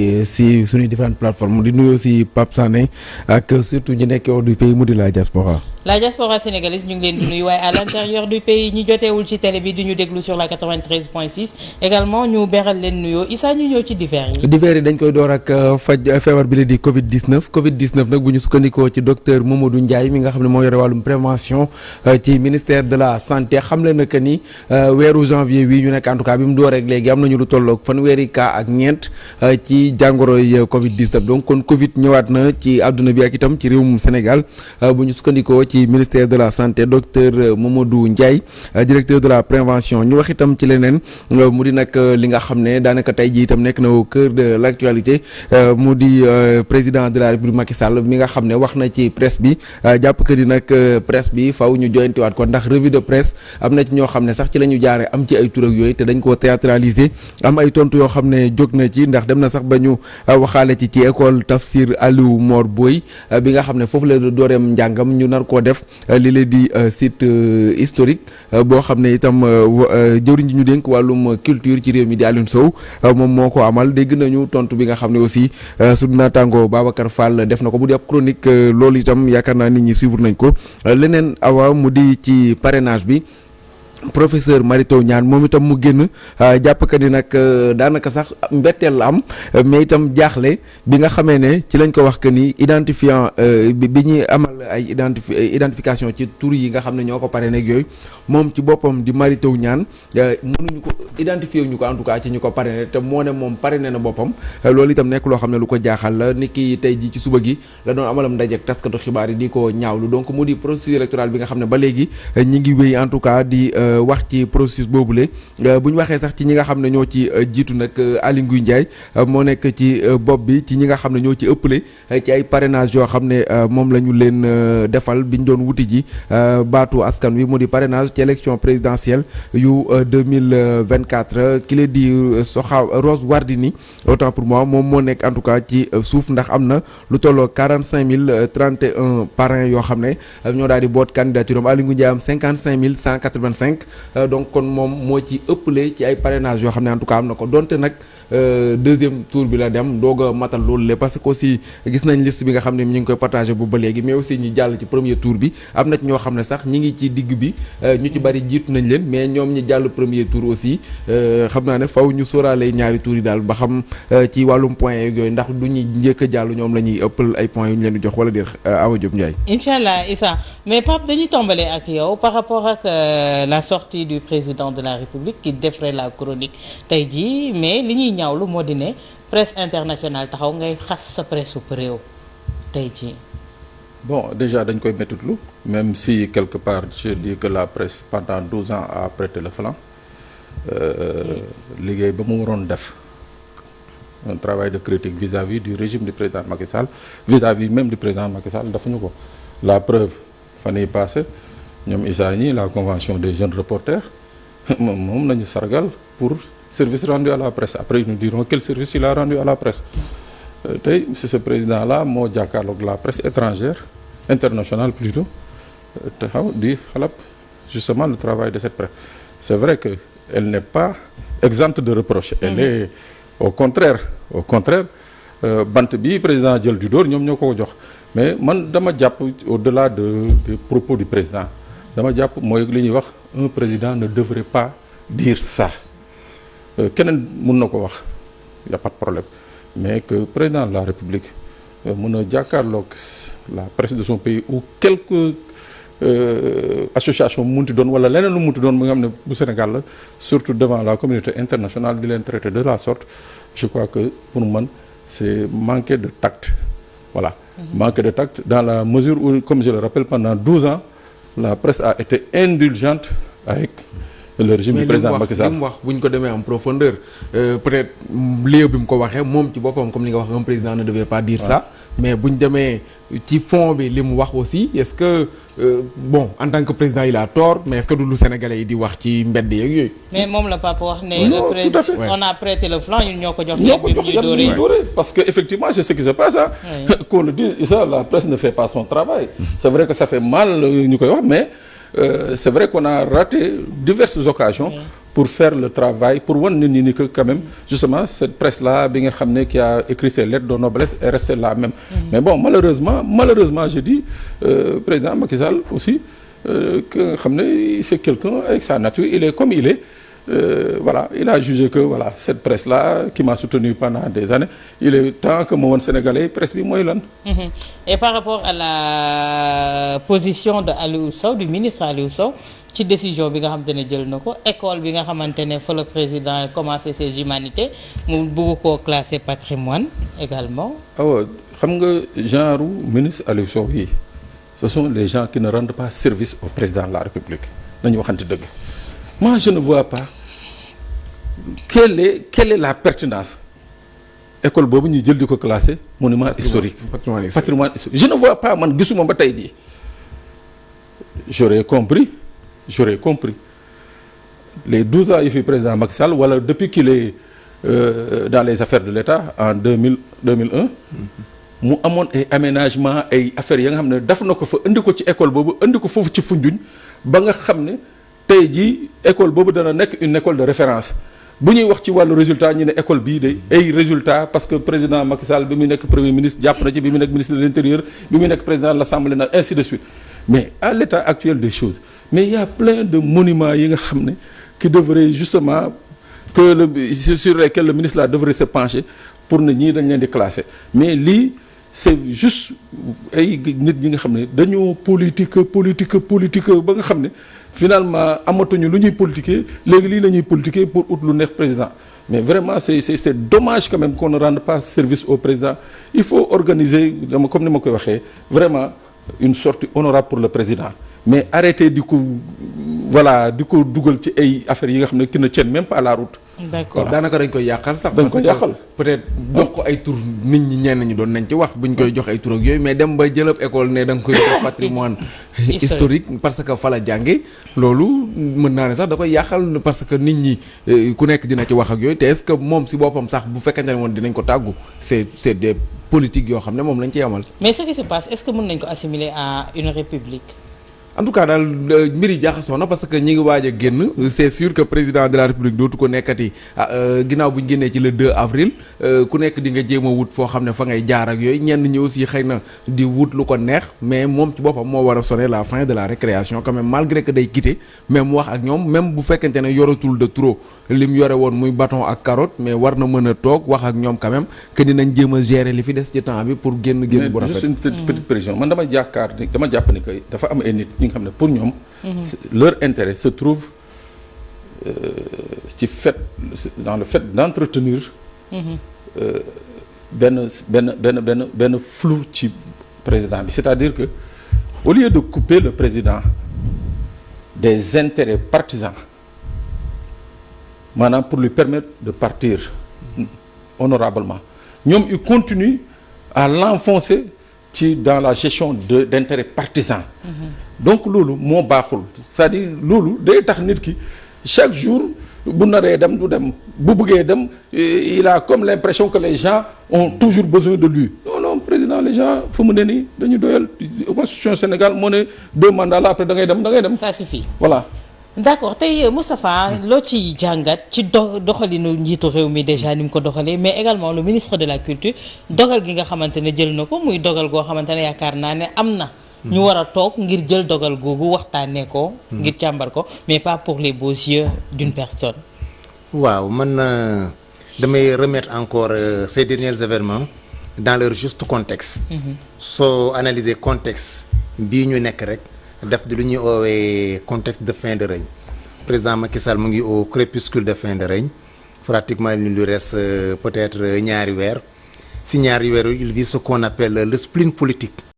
si suñuy différentes plateformes di nuyu aussi Pape Sané ak surtout ñi nekk hors du pays mu di la diaspora. La diaspora sénégalaise ñu ngi leen di nuyu waaye à l'intérieur du pays ñi joteewul ci télé bi di ñu déglu sur la 93.6 également ñu beral leen nuyoo Issa ñu ñëw ci divers yi. divers yi dañ koy door ak faj feebar bi la di Covid 19 Covid 19 nag bu ñu sukkandikoo ci docteur Mamadou Ndiaye mi nga xam ne moo yore wàllum prévention ci ministère de la santé xam leen na que ni weeru janvier wi ñu nekk en tout cas bi mu door rek léegi am nañu lu tolloog fanweeri cas ak ñeent ci jàngoroy Covid 19 donc kon Covid ñëwaat na ci àdduna bi ak itam ci réewum Sénégal bu ñu sukkandikoo ci ministère de la santé docteur Mamadou Ndiaye directeur de la prévention ñu wax itam ci leneen mu di nag li nga xam ne daanaka tey jii itam nekk na au cœur de l' actualité mu di président de la République Macky Sall mi nga xam ne wax na ci presse bi jàpp que ni nag presse bi faw ñu joyantiwaat ko ndax revue de presse am na ci ñoo xam ne sax ci la ñu jaare am ci ay tur ak yooyu te dañ koo théâtraliser am ay tontu yoo xam ne jóg na ci ndax dem na sax ba ñu waxaale ci école Tafsir Aliou Mor Boy bi nga xam ne foofu la dooreem njàngam ñu nar koo def li leen di site historique boo xam ne itam jëwriñ ji ñu dénk wàllum culture ci réew mi di Alioune Sow moom moo ko amal dégg nañu tontu bi nga xam ne aussi suñu naataango Babacar Fall def na ko mu di ab chronique loolu itam yaakaar naa nit ñi suivre nañ ko leneen awa mu di ci parrainage bi professeur Mary Teuw Niane moom itam mu génn jàpp que ni nag daanaka sax mbetteel la am mais itam jaaxle bi nga xamee ne ci lañ ko wax que ni identifiant bi ñuy amal ay identification ci tur yi nga xam ne ñoo ko parrainé ak yooyu moom ci boppam di Mary Teuw Niane mënuñu ko identifier ñu ko en tout cas ci ñu ko parrainé te moo ne moom parrainé na boppam loolu itam nekk loo xam ne lu ko jaaxal la ni ki tey ji ci suba gi la doon amalam ndaje ak taskatu xibaar yi di ko ñaawlu donc mu di processus électoral bi nga xam ne ba léegi ñi ngi wéy en tout cas di wax ci processus boobule bu ñu waxee sax ci ñi nga xam ne ñoo ci jiitu nag Aly Ngouille Ndiaye moo nekk ci bopp bi ci ñi nga xam ne ñoo ci ëppale ci ay parrainage yoo xam ne moom la ñu leen defal bi ñu doon wuti ji baatu askan wi mu di parrainage ci élection présidentielle yu 2024 ki la di Rose Wardini autant pour moi moom moo nekk en tout cas ci suuf ndax am na lu tolloo 45 031 parrains yoo xam ne ñoo daal di boot candidature am Aly Ngouille Ndiaye am 55 185 donc kon moom moo ci ëppale ci ay parrainage yoo xam ne en tout cas am na ko donte nag deuxième tour bi la dem doog a matal loolu le parce que aussi gis nañ liste bi nga xam ne ñu ngi koy partagé bu ba léegi mais aussi ñi jàll ci premier tour bi am na ci ñoo xam ne sax ñi ngi ci digg bi ñu ci bari jiitu nañ leen mais ñoom ñi jàll premier tour aussi xam naa ne faw ñu sóoraale ñaari tour yi daal ba xam ci wàllum point yeeg yooyu ndax du ñuy njëkk a jàll ñoom la ñuy ëppal ay points yu ñu leen di jox wala déet Awa Diop Ndiaye. incha allah Issa mais Pape dañuy tàmbalee ak yow par rapport ak la sortie du président de la République qui défraie la chronique tey jii mais li ñuy ñaawlu moo di ne presse internationale taxaw ngay xas sa presse sup réew tey jii. Bon, déjà dañ koy méttitlu même si quelque part je dis que la presse pendant 12 ans a prêté le flanc liggéey ba mu waroon def un travail de critique vis-à-vis du régime du président Macky Sall vis-à-vis même du président Macky Sall defuñu ko la preuve fan yii passé ñoom Issa ñi la convention des jeunes reporters moom nañu sargal pour service rendu à la presse après ils nous diront quel service il a rendu à la presse tey c'est ce président là moo jàkkaarloog la presse étrangère internationale plutôt taxaw di xalab justement le travail de cette presse c'est vrai que elle n'est pas exempte de reproches elle est au contraire bant bi président jël du dóor ñoom ñoo ko jox mais man dama jàpp au-delà des propos du président dama jàpp mooy li ñuy wax un président ne devrait pas dire ça keneen mun na ko wax y a pas de problème mais que président de la République mën a jàkkaarloog la presse de son pays ou quelque association mu munti doon wala leneen lu munti doon mu nga xam ne bu Sénégal la surtout devant la communauté internationale di leen traiter de la sorte je crois que pour man c'est manquer de tact voilà manquer de tact dans la mesure où comme je le rappelle pendant 12 ans la presse a été indulgente avec le régime du président Macky Sall li mu wax bu ñu ko demee en profondeur peut-être léew bi mu ko waxee moom ci boppam comme li nga wax un président ne devait pas dire ça mais bu ñu demee ci fond bi li mu wax aussi est-ce que bon en tant que président il a tort mais est-ce que du lu Sénégalais yi di wax ci mbedd yeeg yooyu. mais moom la papa wax ne le président on a prêté le flanc ñun ñoo ko jox yàpp bi ñuy dóoree parce que effectivement c'est ce qui se passe qu'on le dise ça la presse ne fait pas son travail c'est vrai que ça fait mal ñu koy wax mais c'est vrai qu'on a raté diverses occasions pour faire le travail pour wan nit ñi ni que quand même justement cette presse là bi nga xam ne qui a écrit ses lettres de noblesse est restée là même. Mais bon malheureusement je dis président Macky Sall aussi que nga xam ne c'est quelqu'un avec sa nature il est comme il est. Voilà il a jugé que voilà cette presse là qui m'a soutenu pendant des années il est temps que ma woon sénégalais presse bi mooy lan. Et par rapport à la position de Aliou Sow du ministre Aliou Sow ci décision bi nga xamante ne jël na ko école bi nga xamante ne fa le président commencé ses humanités mu bëgg koo classer patrimoine également. waaw xam nga genre ministre Aliou Sow yi ce sont les gens qui ne rendent pas service au président de la République nañu waxante dëgg. Moi je ne vois pas quelle est la pertinence école boobu ñuy jël di ko classé monument historique patrimoine historique je ne vois pas man gisuma ba tey jii j'aurais compris les 12 ans yi fi président Macky Sall wala depuis qu'il est dans les affaires de l'État en 2001 mu amoon ay aménagement ay affaires ya nga xam ne daf na ko fa indi ko ci école boobu indi ko foofu ci Foundiougne ba nga xam ne tey jii école boobu dana nekk une école de référence bu ñuy wax ci wàllu résultat ñu ne école bii de ay résultat parce que président Macky Sall bi muy nekk premier ministre jàpp na ci bi muy nekk ministre de l'intérieur bi muy nekk président de l'Assemblée nationale ainsi de suite mais à l'état actuel des choses mais il y a plein de monuments yi nga xam ne qui devraient justement sur lesquels le ministre là devrait se pencher pour ne ñii dañ leen di classer mais lii c'est juste ay nit ñi nga xam ne dañoo politique ba nga xam ne finalement amatuñu lu ñuy politiquer léegi lii la ñuy politiquer pour ut lu neex président mais vraiment c'est dommage quand même qu'on ne rende pas service au président il faut organiser comme ni ma koy waxee vraiment une sortie honorable pour le président mais arrêter di ko dugal ci ay affaires yi nga xam ne qui ne tiennent même pas à la route. D'accord daanaka dañ koy yàqal sax. dañ koy yàqal peut-être jox ko ay tur nit ñi ñenn ñi doon nañ ci wax buñ koy jox ay tur ak yooyu mais dem ba jëlab école ne da nga koy jox patrimoine historique parce que fa la jànge loolu mën naa ne sax da koy yàqal parce que nit ñi ku nekk dina ci wax ak yooyu te est-ce que moom si boppam sax bu fekkente ne woon dinañ ko tàggu c'est des politiques yoo xam ne moom lañ ci amal. mais ce qui se passe est-ce que mën nañ ko assimiler à une république. en tout cas daal mbir yi jaaxasoo na parce que ñi ngi waaj a génn c'est sûr que président de la république dootu ko nekkati ginnaaw bu ñu génnee ci le 2 avril ku nekk di nga jéem a wut foo xam ne fa ngay jaar ak yooyu ñenn ñi aussi xëy na di wut lu ko neex mais moom ci boppam moo war a sonner la fin de la récréation quand même malgré que day quitter mais mu wax ak ñoom même bu fekkente ne yoratul de trop lim yore woon muy bâton ak carotte mais war na mën a toog wax ak ñoom quand même que dinañ jéem a gérer li fi des ci temps bi pour génn bu rafet. juste une petite précision man dama jàpp ni que dafa am ay nit ñi nga xam ne pour ñoom leur intérêt se trouve dans le fait d'entretenir benn flou ci président bi c'est-à-dire que au lieu de couper le président des intérêts partisans maanaam pour lui permettre de partir honorablement ñoom ils continuent à l'enfoncer dans la gestion d'intérêts partisans donc loolu moo baaxul c'est-à-dire loolu day tax nit ki chaque jour bu naree dem du dem bu bëggee dem il a comme l'impression que les gens ont toujours besoin de lui non président les gens fu mu ne nii dañu doyal constitution Sénégal moo ne 2 mandats là après da ngay dem ça suffit voilà. d'accord tey Moustapha loo ci jàngat ci doxalinu njiitu réew mi déjà ni mu ko doxalee mais également le ministre de la culture dogal gi nga xamante ne jël na ko muy dogal goo xamante ne yaakaar naa ne am na ñu war a toog ngir jël dogal googu waxtaanee ko ngir càmbar ko mais pas pour les beaux yeux d'une personne. waaw man damay remettre encore ces derniers événements dans leur juste contexte. soo analyser contexte bii ñu nekk rek def di lu ñuy oowee contexte de fin de règne président Macky Sall mu ngi au crépuscule de fin de règne pratiquement il lui reste peut-être ñaari weer si ñaari weer il vit ce qu'on appelle le spleen politique.